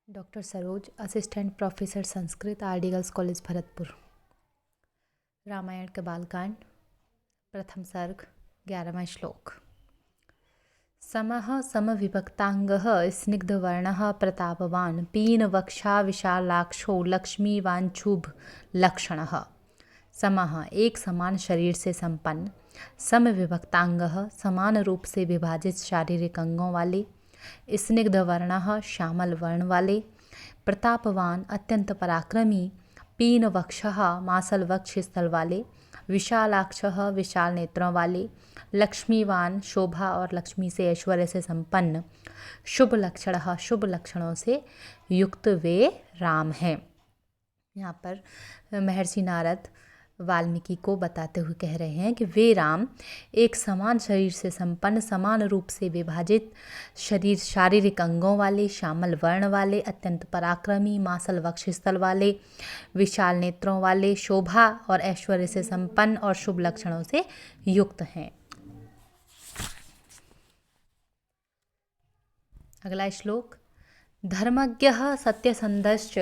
Doctor Saroj, assistant professor Sanskrit, RD girls college Bharatpur. Ramayana के बालकांड, प्रथम सर्ग, 11वां श्लोक। समः समविभक्तांगः स्निग्धवर्णः प्रतापवान् पीनवक्षा विशालाक्षो लक्ष्मीवांशुभ लक्षणः। समः एक समान शरीर से संपन्न, समविभक्तांगः समान रूप से विभाजित शारीरिक अंगों वाले, स्निग्ध वर्णः श्यामल वर्ण वाले, प्रतापवान अत्यंत पराक्रमी, पीन वक्षः मासल वक्ष स्थल वाले, विशालाक्षः विशाल नेत्रों वाले, लक्ष्मीवान शोभा और लक्ष्मी से ऐश्वर्य से संपन्न, शुभ लक्षणः शुभ लक्षणों से युक्त वे राम हैं। यहाँ पर महर्षि नारद वाल्मीकि को बताते हुए कह रहे हैं कि वे राम एक समान शरीर से संपन्न, समान रूप से विभाजित शरीर शारीरिक अंगों वाले, श्यामल वर्ण वाले, अत्यंत पराक्रमी, मासल वक्षस्थल वाले, विशाल नेत्रों वाले, शोभा और ऐश्वर्य से संपन्न और शुभ लक्षणों से युक्त हैं। अगला श्लोक। धर्मज्ञः सत्यसंधश्च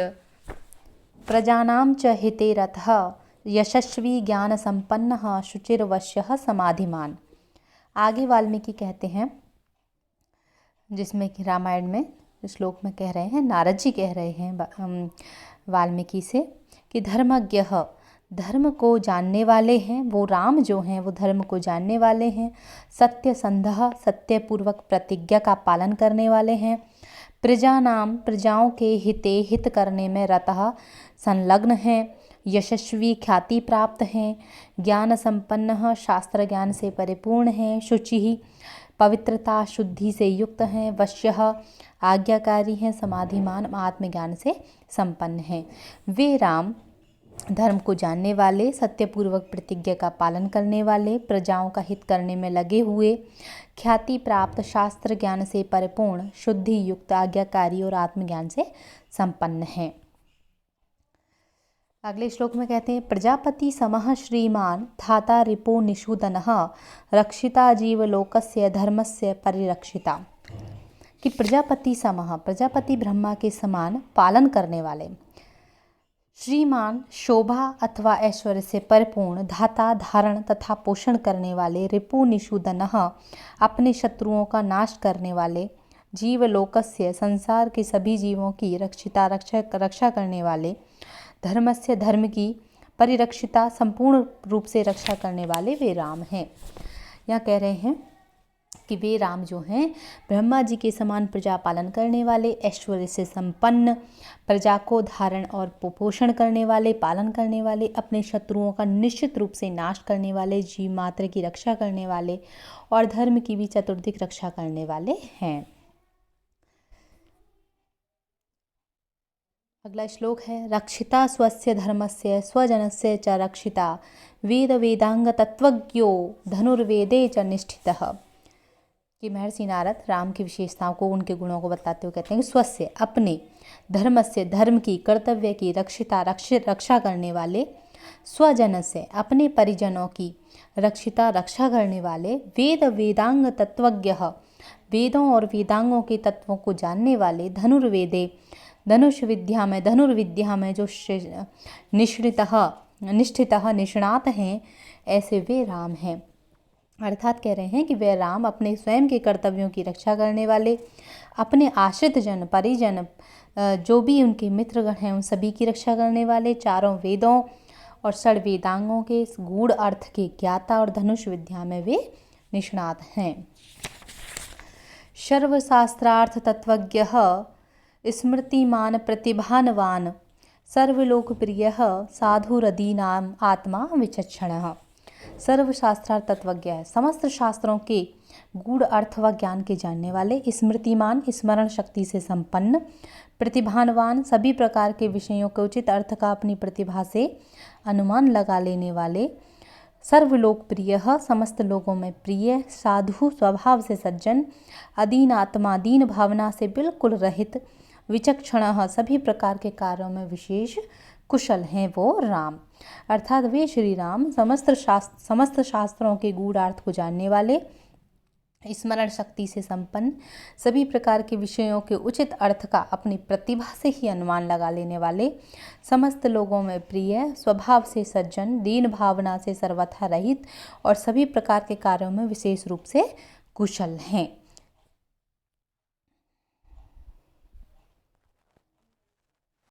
प्रजानां च हिते रतः यशस्वी ज्ञान संपन्नः शुचिर्वश्यः समाधिमान। आगे वाल्मीकि कहते हैं, जिसमें कि रामायण में श्लोक में कह रहे हैं, नारद जी कह रहे हैं वाल्मीकि से कि धर्मज्ञ धर्म को जानने वाले हैं, वो राम जो हैं वो धर्म को जानने वाले हैं। सत्यसंधः सत्यपूर्वक प्रतिज्ञा का पालन करने वाले हैं। प्रजानाम प्रजाओं के हिते हित करने में रतः संलग्न हैं। यशस्वी ख्याति प्राप्त हैं। ज्ञान संपन्न शास्त्र ज्ञान से परिपूर्ण हैं। शुचि ही पवित्रता शुद्धि से युक्त हैं। वश्यः आज्ञाकारी हैं। समाधिमान आत्मज्ञान से संपन्न हैं। वे राम धर्म को जानने वाले, सत्यपूर्वक प्रतिज्ञा का पालन करने वाले, प्रजाओं का हित करने में लगे हुए, ख्याति प्राप्त शास्त्र ज्ञान से परिपूर्ण, शुद्धि युक्त, आज्ञाकारी और आत्मज्ञान से संपन्न हैं। अगले श्लोक में कहते हैं, प्रजापति समः श्रीमान धाता रिपो निषूदनः रक्षिता जीवलोकस्य धर्मस्य परिरक्षिता। कि प्रजापति समः प्रजापति ब्रह्मा के समान पालन करने वाले, श्रीमान शोभा अथवा ऐश्वर्य से परिपूर्ण, धाता धारण तथा पोषण करने वाले, रिपु निषूदनः अपने शत्रुओं का नाश करने वाले, जीवलोकस्य संसार के सभी जीवों की रक्षा करने वाले, धर्मस्य धर्म की, परिरक्षिता संपूर्ण रूप से रक्षा करने वाले वे राम हैं। यहाँ कह रहे हैं कि वे राम जो हैं ब्रह्मा जी के समान प्रजा पालन करने वाले, ऐश्वर्य से संपन्न, प्रजा को धारण और पोषण करने वाले, पालन करने वाले, अपने शत्रुओं का निश्चित रूप से नाश करने वाले, जीव मात्र की रक्षा करने वाले और धर्म की भी चतुर्दिक रक्षा करने वाले हैं। अगला श्लोक है, रक्षिता स्वस्य धर्मस्य स्वजनस्य च रक्षिता वेद वेदांग तत्वज्ञो धनुर्वेदे च निष्ठितः। कि महर्षि नारद राम की विशेषताओं को, उनके गुणों को बताते हुए कहते हैं कि स्वस्य अपने, धर्मस्य धर्म की, कर्तव्य की, रक्षिता रक्षा करने वाले, स्वजन से अपने परिजनों की, रक्षिता रक्षा करने वाले, वेद वेदांग तत्वज्ञ वेदों और वेदांगों के तत्वों को जानने वाले, धनुर्वेदे धनुर्विद्या में जो निष्ठितः निष्णात हैं, ऐसे वे राम हैं। अर्थात कह रहे हैं कि वे राम अपने स्वयं के कर्तव्यों की रक्षा करने वाले, अपने आश्रित जन परिजन जो भी उनके मित्रगण हैं उन सभी की रक्षा करने वाले, चारों वेदों और षड वेदांगों के इस गूढ़ अर्थ के ज्ञाता और धनुष विद्या में वे निष्णात हैं। सर्वशास्त्रार्थ तत्वज्ञ स्मृतिमान प्रतिभानवान सर्वलोकप्रियः साधुरदीनाम आत्मा विचक्षणः। सर्वशास्त्रार्थ तत्वज्ञ है, समस्त शास्त्रों के गूढ़ अर्थ व ज्ञान के जानने वाले, स्मृतिमान स्मरण शक्ति से संपन्न, प्रतिभानवान सभी प्रकार के विषयों के उचित अर्थ का अपनी प्रतिभा से अनुमान लगा लेने वाले, सर्वलोकप्रिय समस्त लोगों में प्रिय, साधु स्वभाव से सज्जन, अदीन आत्मा दीन भावना से बिल्कुल रहित, विचक्षण सभी प्रकार के कार्यों में विशेष कुशल हैं वो राम। अर्थात वे श्री राम समस्त शास्त्रों के गूढ़ार्थ को जानने वाले, स्मरण शक्ति से संपन्न, सभी प्रकार के विषयों के उचित अर्थ का अपनी प्रतिभा से ही अनुमान लगा लेने वाले, समस्त लोगों में प्रिय, स्वभाव से सज्जन, दीन भावना से सर्वथा रहित और सभी प्रकार के कार्यों में विशेष रूप से कुशल हैं।